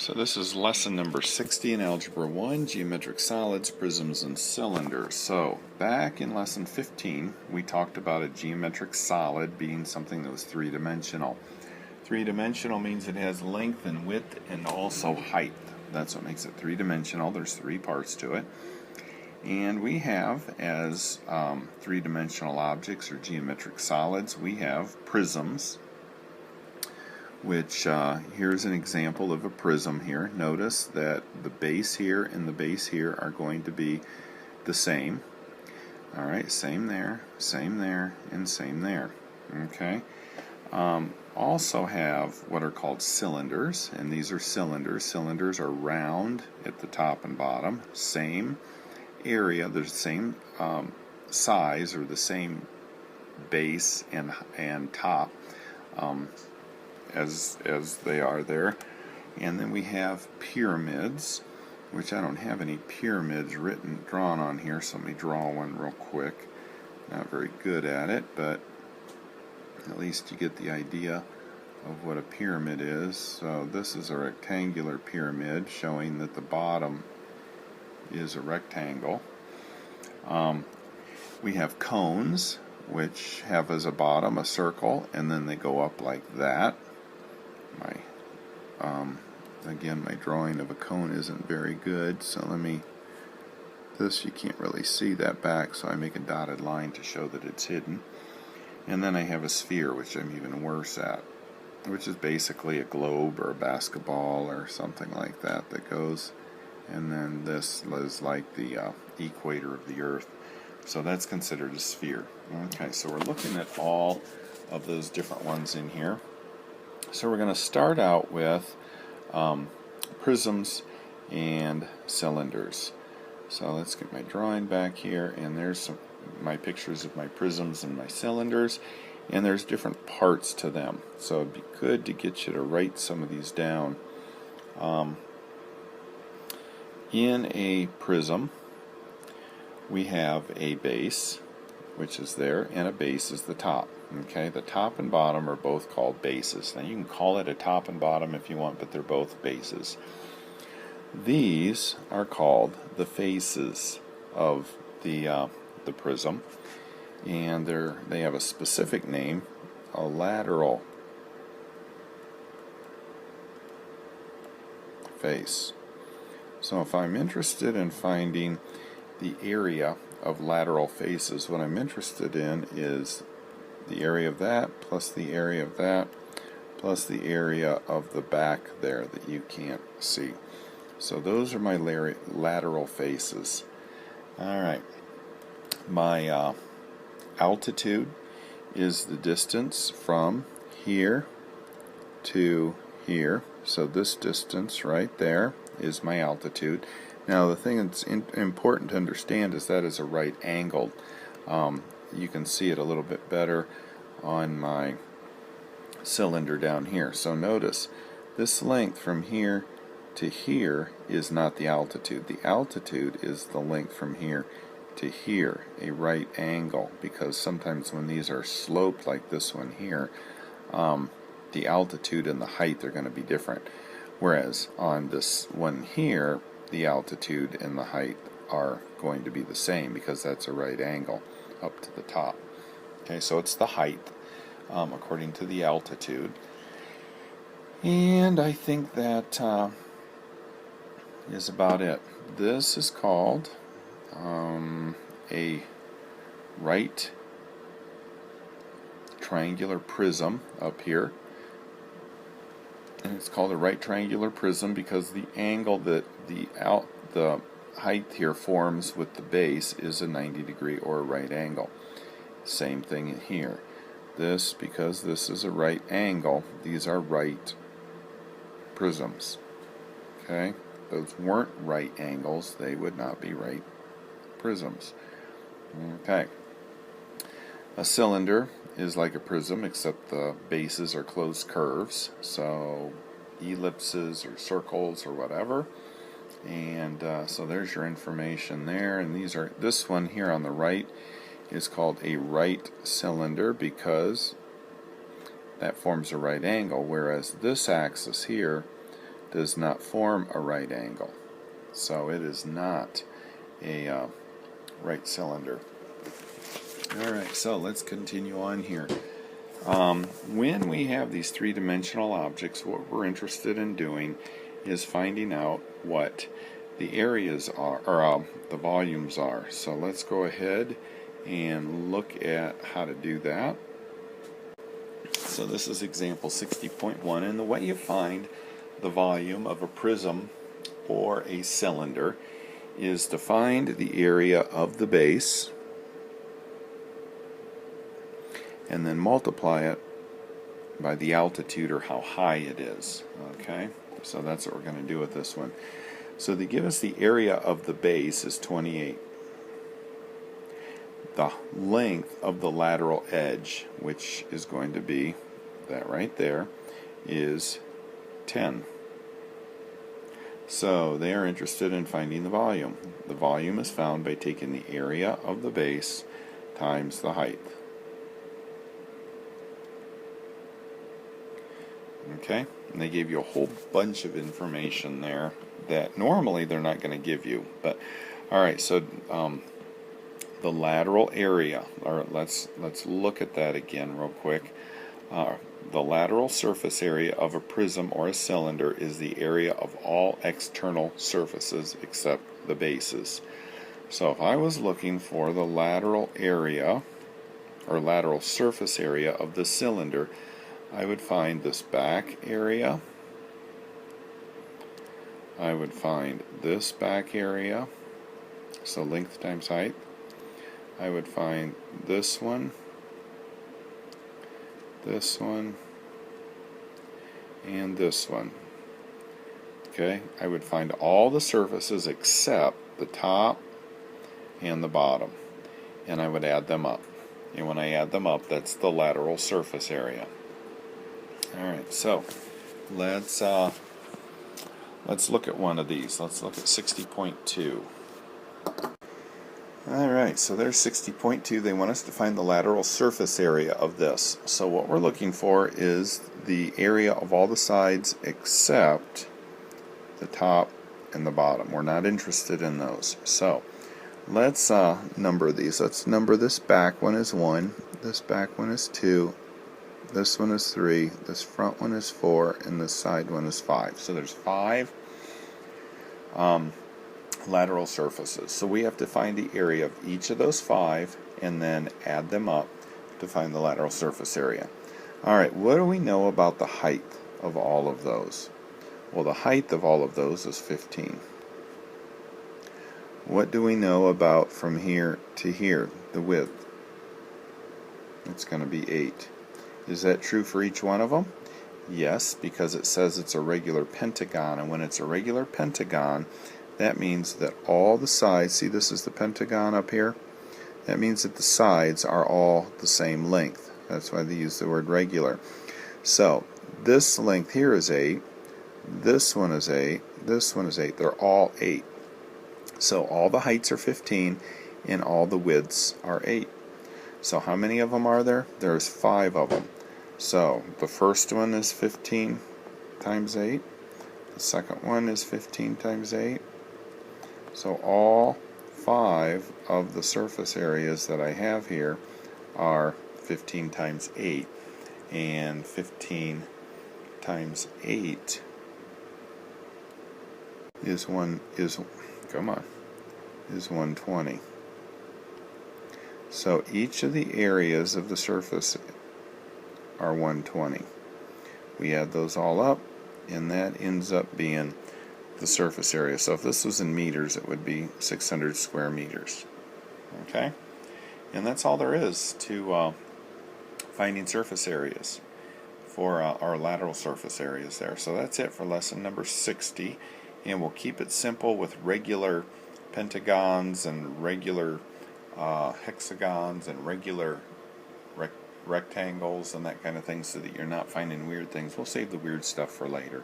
So this is lesson number 60 in Algebra 1, Geometric Solids, Prisms, and Cylinders. So back in lesson 15, we talked about a geometric solid being something that was three-dimensional. Three-dimensional means it has length and width and also height. That's what makes it three-dimensional. There's three parts to it. And we have, as three-dimensional objects or geometric solids, we have prisms, which here's an example of a prism here. Notice that the base here and the base here are going to be the same. Alright, same there, and same there. Okay. Also have what are called cylinders, and these are cylinders. Cylinders are round at the top and bottom, same area, the same size or the same base and top as they are there. And then we have pyramids, which I don't have any pyramids drawn on here, so let me draw one real quick. Not very good at it, but at least you get the idea of what a pyramid is. So this is a rectangular pyramid showing that the bottom is a rectangle. We have cones, which have as a bottom a circle, and then they go up like that. Again, my drawing of a cone isn't very good, so this you can't really see that back, so I make a dotted line to show that it's hidden. And then I have a sphere, which I'm even worse at, which is basically a globe or a basketball or something like that goes, and then this is like the equator of the Earth. So that's considered a sphere. Okay, so we're looking at all of those different ones in here. So we're going to start out with prisms and cylinders. So let's get my drawing back here, and there's my pictures of my prisms and my cylinders, and there's different parts to them. So it'd be good to get you to write some of these down. In a prism, we have a base, which is there, and a base is the top. Okay, the top and bottom are both called bases. Now you can call it a top and bottom if you want, but they're both bases. These are called the faces of the prism, and they have a specific name, a lateral face. So if I'm interested in finding the area of lateral faces, what I'm interested in is the area of that plus the area of that plus the area of the back there that you can't see. So those are my lateral faces. Alright, my altitude is the distance from here to here. So this distance right there is my altitude. Now the thing that's important to understand is that is a right angle. You can see it a little bit better on my cylinder down here. So notice this length from here to here is not the altitude. The altitude is the length from here to here, a right angle, because sometimes when these are sloped like this one here, the altitude and the height are going to be different. Whereas on this one here, the altitude and the height are going to be the same because that's a right angle up to the top. Okay, so it's the height according to the altitude. And I think that is about it. This is called a right triangular prism up here. And it's called a right triangular prism because the angle that the height here forms with the base is a 90-degree or a right angle. Same thing here. Because this is a right angle, these are right prisms. Okay? Those weren't right angles, they would not be right prisms. Okay. A cylinder is like a prism, except the bases are closed curves, so ellipses or circles or whatever. And so there's your information there. And this one here on the right is called a right cylinder because that forms a right angle, whereas this axis here does not form a right angle. So it is not a right cylinder. Alright, so let's continue on here. When we have these three-dimensional objects, what we're interested in doing is finding out what the areas are, or the volumes are. So let's go ahead and look at how to do that. So this is example 60.1, and the way you find the volume of a prism or a cylinder is to find the area of the base and then multiply it by the altitude, or how high it is. Okay, so that's what we're going to do with this one. So they give us the area of the base is 28. The length of the lateral edge, which is going to be that right there, is 10. So they are interested in finding the volume. The volume is found by taking the area of the base times the height. Okay, and they gave you a whole bunch of information there that normally they're not going to give you. But alright, so the lateral area, or let's look at that again real quick. The lateral surface area of a prism or a cylinder is the area of all external surfaces except the bases. So if I was looking for the lateral area, or lateral surface area of the cylinder, I would find this back area, I would find this back area, so length times height, I would find this one, and this one. Okay, I would find all the surfaces except the top and the bottom, and I would add them up. And when I add them up, that's the lateral surface area. Alright, so let's look at one of these. Let's look at 60.2. Alright, so there's 60.2. They want us to find the lateral surface area of this. So what we're looking for is the area of all the sides except the top and the bottom. We're not interested in those. So let's number these. Let's number this back one as 1, this back one is 2, this one is 3, this front one is 4, and this side one is 5. So there's 5 lateral surfaces. So we have to find the area of each of those 5 and then add them up to find the lateral surface area. Alright, what do we know about the height of all of those? Well, the height of all of those is 15. What do we know about from here to here, the width? It's going to be 8. Is that true for each one of them? Yes, because it says it's a regular pentagon, and when it's a regular pentagon, that means that all the sides, see this is the pentagon up here? That means that the sides are all the same length. That's why they use the word regular. So, this length here is 8, this one is 8, this one is 8. They're all 8. So all the heights are 15, and all the widths are 8. So how many of them are there? There's 5 of them. So the first one is 15 times 8. The second one is 15 times 8. So all 5 of the surface areas that I have here are 15 times 8. And 15 times 8 is 120. So each of the areas of the surface are 120. We add those all up, and that ends up being the surface area. So if this was in meters, it would be 600 square meters. Okay? And that's all there is to finding surface areas for our lateral surface areas there. So that's it for lesson number 60. And we'll keep it simple with regular pentagons and regular hexagons and regular rectangles and that kind of thing, so that you're not finding weird things. We'll save the weird stuff for later.